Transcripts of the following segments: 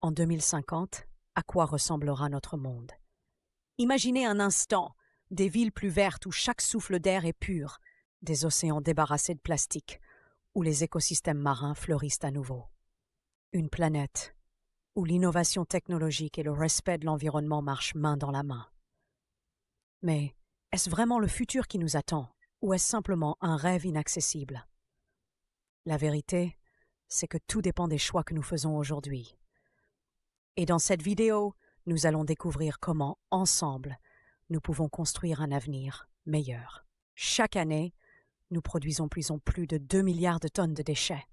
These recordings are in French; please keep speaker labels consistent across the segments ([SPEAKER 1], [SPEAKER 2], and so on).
[SPEAKER 1] En 2050, à quoi ressemblera notre monde? Imaginez un instant des villes plus vertes où chaque souffle d'air est pur, des océans débarrassés de plastique, où les écosystèmes marins fleurissent à nouveau. Une planète où l'innovation technologique et le respect de l'environnement marchent main dans la main. Mais est-ce vraiment le futur qui nous attend, ou est-ce simplement un rêve inaccessible? La vérité, c'est que tout dépend des choix que nous faisons aujourd'hui. Et dans cette vidéo, nous allons découvrir comment, ensemble, nous pouvons construire un avenir meilleur. Chaque année, nous produisons plus de 2 milliards de tonnes de déchets.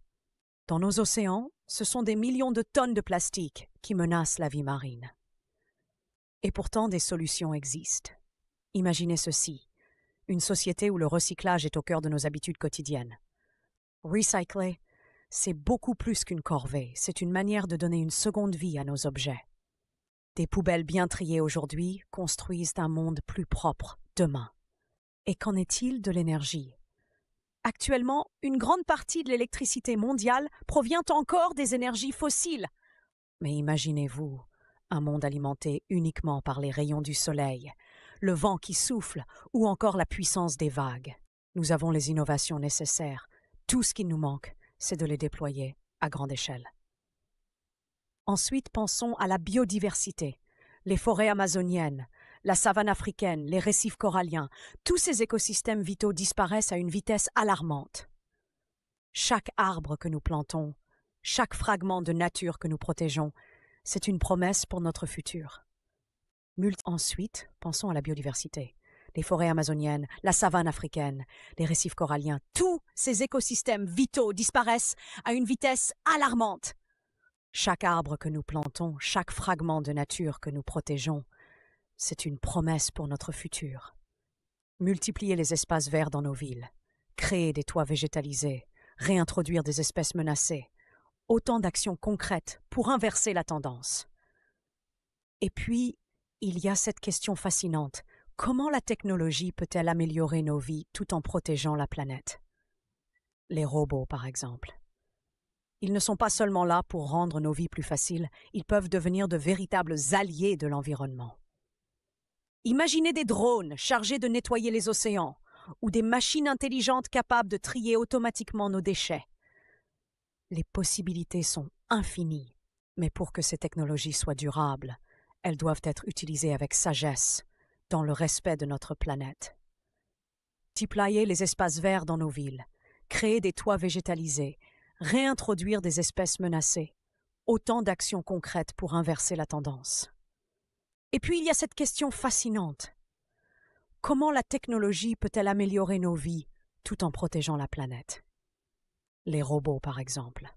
[SPEAKER 1] Dans nos océans, ce sont des millions de tonnes de plastique qui menacent la vie marine. Et pourtant, des solutions existent. Imaginez ceci, une société où le recyclage est au cœur de nos habitudes quotidiennes. Recycler, c'est beaucoup plus qu'une corvée, c'est une manière de donner une seconde vie à nos objets. Des poubelles bien triées aujourd'hui construisent un monde plus propre demain. Et qu'en est-il de l'énergie? Actuellement, une grande partie de l'électricité mondiale provient encore des énergies fossiles. Mais imaginez-vous un monde alimenté uniquement par les rayons du soleil, le vent qui souffle ou encore la puissance des vagues. Nous avons les innovations nécessaires. Tout ce qui nous manque, c'est de les déployer à grande échelle. Ensuite, pensons à la biodiversité. Les forêts amazoniennes, la savane africaine, les récifs coralliens, tous ces écosystèmes vitaux disparaissent à une vitesse alarmante. Chaque arbre que nous plantons, chaque fragment de nature que nous protégeons, c'est une promesse pour notre futur. Ensuite, pensons à la biodiversité. Les forêts amazoniennes, la savane africaine, les récifs coralliens, tous ces écosystèmes vitaux disparaissent à une vitesse alarmante. Chaque arbre que nous plantons, chaque fragment de nature que nous protégeons, c'est une promesse pour notre futur. Multiplier les espaces verts dans nos villes, créer des toits végétalisés, réintroduire des espèces menacées, autant d'actions concrètes pour inverser la tendance. Et puis, il y a cette question fascinante. Comment la technologie peut-elle améliorer nos vies tout en protégeant la planète? Les robots, par exemple. Ils ne sont pas seulement là pour rendre nos vies plus faciles, ils peuvent devenir de véritables alliés de l'environnement. Imaginez des drones chargés de nettoyer les océans, ou des machines intelligentes capables de trier automatiquement nos déchets. Les possibilités sont infinies, mais pour que ces technologies soient durables, elles doivent être utilisées avec sagesse, dans le respect de notre planète. Multiplier les espaces verts dans nos villes, créer des toits végétalisés, réintroduire des espèces menacées, autant d'actions concrètes pour inverser la tendance. Et puis il y a cette question fascinante. Comment la technologie peut-elle améliorer nos vies tout en protégeant la planète? Les robots, par exemple.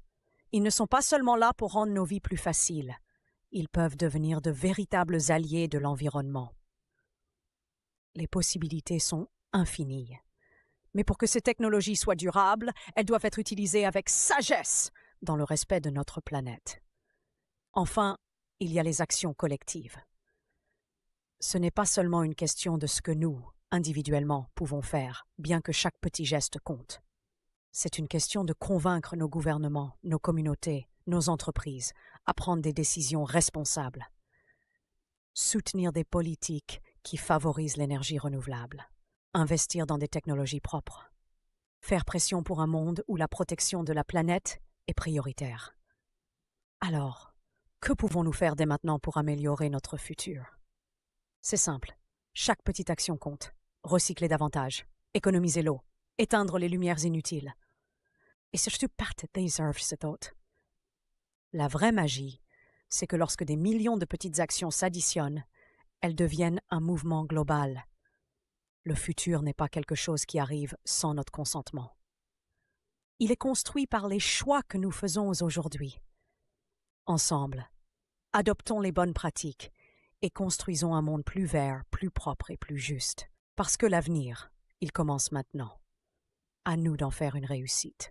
[SPEAKER 1] Ils ne sont pas seulement là pour rendre nos vies plus faciles, ils peuvent devenir de véritables alliés de l'environnement. Les possibilités sont infinies. Mais pour que ces technologies soient durables, elles doivent être utilisées avec sagesse dans le respect de notre planète. Enfin, il y a les actions collectives. Ce n'est pas seulement une question de ce que nous, individuellement, pouvons faire, bien que chaque petit geste compte. C'est une question de convaincre nos gouvernements, nos communautés, nos entreprises à prendre des décisions responsables. Soutenir des politiques qui favorisent l'énergie renouvelable. Investir dans des technologies propres. Faire pression pour un monde où la protection de la planète est prioritaire. Alors, que pouvons-nous faire dès maintenant pour améliorer notre futur? C'est simple. Chaque petite action compte. Recycler davantage, économiser l'eau, éteindre les lumières inutiles. Et surtout, la vraie magie, c'est que lorsque des millions de petites actions s'additionnent, elles deviennent un mouvement global. Le futur n'est pas quelque chose qui arrive sans notre consentement. Il est construit par les choix que nous faisons aujourd'hui. Ensemble, adoptons les bonnes pratiques et construisons un monde plus vert, plus propre et plus juste. Parce que l'avenir, il commence maintenant. À nous d'en faire une réussite.